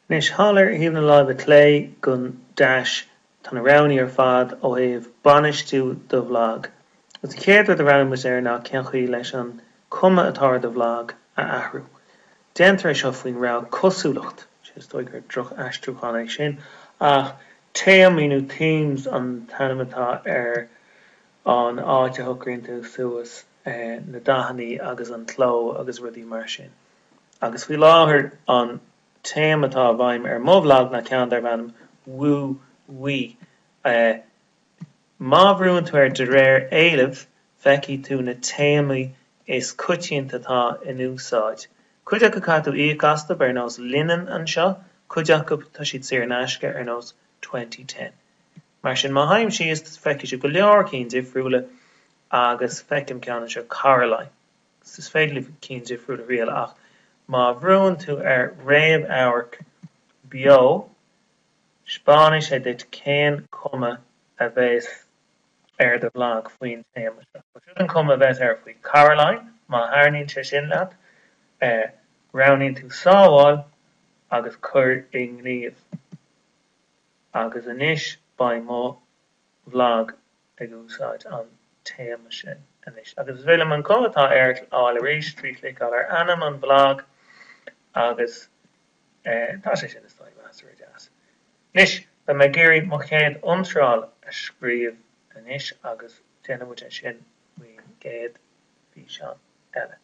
Nis hálar híomh na láimhe clé gon deis tá na rognaí ar fad ó thaobh bainistiú do bhlag. Is céad rud a roghnú ar nach ceann chuí leis an cuma atá do bhlag a athrú. Déantar é seo faoin rá cosúlacht, sé dóigh gur droch aistriúchan é sin, ach téamaí nó themes an tanamatá ar an áit a thugrainn tú suas na daithníí agus an tló agus rudí mar sin. Agus bhí láthair an téim atá bhaim ar móbhlag na ceann ar bhanam wú wi. Má bhrúann tú ar de réir éilimh feicí tú na téamaí is cutianta tá in úsáid. Cuideach go catú íocasta ar nós linen an seo, cuideach go tá siad saor an aisce ar nós 2010. Mar sin má haim si is feici se go leor cín difriúla agus feicim ceanna seo Caroline. Is féidir cín difriúla rial ach má bhrúann tú ar réamh ábhar bio, Spáinnis é duit cén cuma a bheith ar do bhlag faoin téama seo. Ba siúd an cuma a bheith ar faoi Caroline, má tharnaíonn sé sin leat, roghnaíonn tú sábháil agus cur i ngníomh. Agus anois ba mó bhlag ag úsáid an téama sin anois. Agus bhfuil an cuma atá air áil a rís trí clic ar anam an bhlag agus tá sé sin is dóigh meastar deas. Nis, ba me géirí mo chéad iontráil a scríomh anois agus déanamh sin faoin géad bhí seán eile.